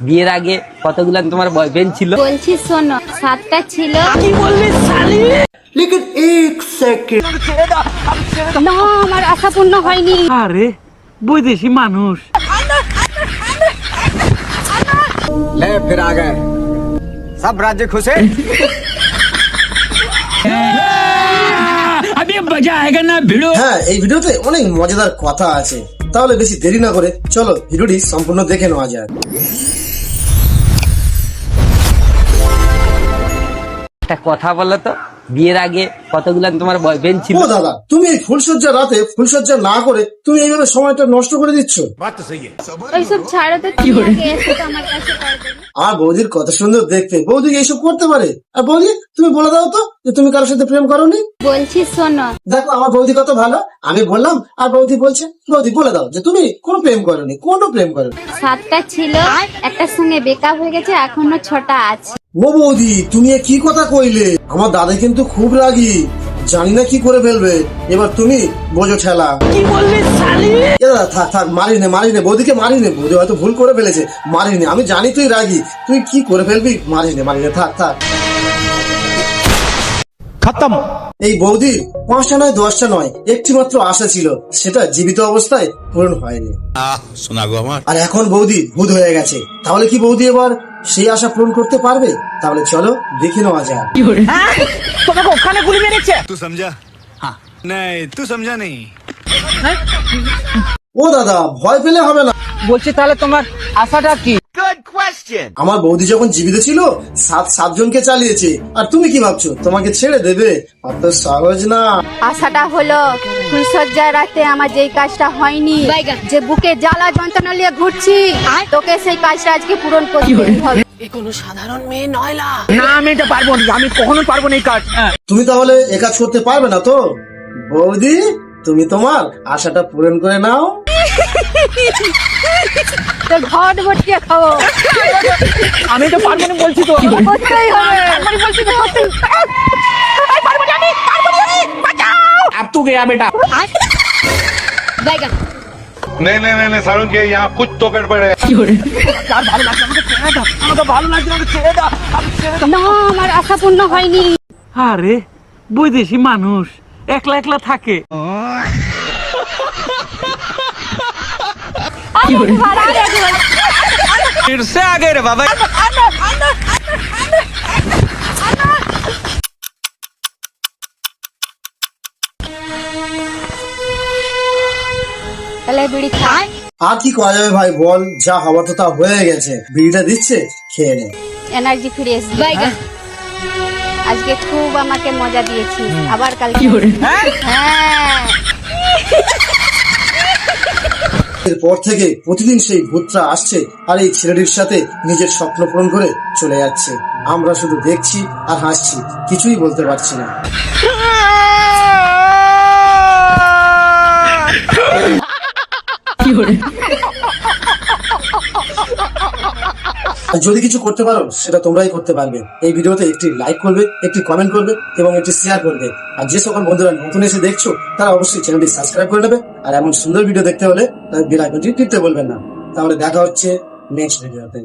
বিয়ের আগে কতগুলো তোমার বয়ফ্রেন্ড ছিল? বলছি শোনো, 7টা ছিল। কি বললি শালি? लेकिन एक सेकंड না, আমার আশা পূর্ণ হয়নি। আরে বৈদেশি মানুষ। ले फिर आ गए सब राज्य खुश है। अभी मजा आएगा ना भिड़ो। হ্যাঁ, এই ভিডিওতে অনেক মজাদার কথা আছে, তাহলে বেশি দেরি না করে চলো ভিডিওটি সম্পূর্ণ দেখে নেওয়া যাক। একটা কথা বলো তো, বিয়ের আগে কতগুলো তোমার বয়ফ্রেন্ড ছিল? ও দাদা, তুমি এই ফুলসজ্জা রাতে ফুলসজ্জা না করে তুমি এইভাবে সময়টা নষ্ট করে দিচ্ছ। ওইসব ছাড়ো তো, তুমি আগে এসে তো আমার কাছে করবে। আর বৌদির কত সুন্দর দেখতে, বৌদি এইসব করতে পারে? আর বৌদি তুমি বলে দাও তো যে তুমি কারোর সাথে প্রেম করোনি। বলছি শোনো, দেখো আমার বৌদি কত ভালো, আমি বললাম আর বৌদি বলছে। বৌদি বলে দাও যে তুমি কোনো প্রেম করোনি, কোনো প্রেম করোনি। 7টা ছিল, একটার সঙ্গে বেকআপ হয়ে গেছে, এখনো 6টা আছে। ও বৌদি, তুমি এ কি কথা কইলে? আমার দাদা কিন্তু খুব রাগী, জানি না কি করে ফেলবে। এবার তুমি বোঝো ঠেলা। কি বললি শালি? এ দাদা থাক থাক, মারিনে বৌদিকে মারিনে, বৌদি হয়তো ভুল করে ফেলেছে, মারিনে। আমি জানি তুই রাগী, তুই কি করে ফেলবি, মারিনে থাক থাক। खत्म। এই বৌদির 5টা নয় 10টা নয়, একটি মাত্র আশা ছিল, সেটা জীবিত অবস্থায় পূরণ হয়নি। শোনা গো আমার। আর এখন বৌদি ভূত হয়ে গেছে, তাহলে কি বৌদি এবার সেই আশা পূরণ করতে পারবে? তাহলে চলো দেখে নেওয়া যাক। তোমাকে ওখানে গুলি মেরেছে? तू समझा? हाँ नहीं तू समझा नहीं। ও দাদা, ভয় পেলে হবে না। বলছি তাহলে তোমার আশাটা কি? আমার বৌদি যখন জীবিত ছিল 7জনকে চালিয়েছে, আর তুমি কি ভাবছো তোমাকে ছেড়ে দেবে? অত সহজ না। আশাটা হলো ফুলসজ্জার রাতে আমার যেই কাজটা হয়নি, যে বুকে জ্বালা যন্ত্রণা নিয়ে ঘুরছি, তোকে সেই কাজটা আজকে পূরণ করতে হবে। না আমি এটা পারবো না, আমি কখনো পারবো না এই কাজ। তুমি তাহলে এ কাজ করতে পারবে না তো? বৌদি, তুমি তোমার আশাটা পূরণ করে নাও। তো ঘট বটিয়ে খাবো। আমি তো পারবো না বলছি তো। করতেই হবে। अब तू गया बेटा। नहीं सारुण के यहाँ कुछ तो गड़बड़ है। यार ভালো লাগছে, আমাকে ছেড়ে দাও, আমাকে ভালো লাগছে, আমাকে ছেড়ে দাও, আমাকে ছেড়ে দাও। না, আমার আশা পূর্ণ হয়নি। আরে বৈদেশি মানুষ একলা একলা থাকে। फिर से आ गए रे बाबा। তাহলে বিড়ি খাই। আর কি করা যাবে ভাই বল, যা হওয়ার তো তা হয়ে গেছে। বিড়িটা দিচ্ছে, খেয়ে নে। এনার্জি ফিরে এসছে। আজকে খুব আমাকে মজা দিয়েছি, আবার কালকে। হ্যাঁ, এরপর থেকে প্রতিদিন সেই ভূতটা আসছে আর এই ছেলেটির সাথে নিজের স্বপ্ন পূরণ করে চলে যাচ্ছে। আমরা শুধু দেখছি আর হাসছি, কিছুই বলতে পারছি না। আর যদি কিছু করতে পারো সেটা তোমরাই করতে পারবে। এই ভিডিওতে একটি লাইক করবে, একটি কমেন্ট করবে এবং একটি শেয়ার করবে। আর যে সকল বন্ধুরা নতুন এসে দেখছো তারা অবশ্যই চ্যানেলটি সাবস্ক্রাইব করে নেবে। আর এমন সুন্দর ভিডিও দেখতে হলে বেল আইকনটি টিপতে বলবেন না। তাহলে দেখা হচ্ছে নেক্সট ভিডিওতে।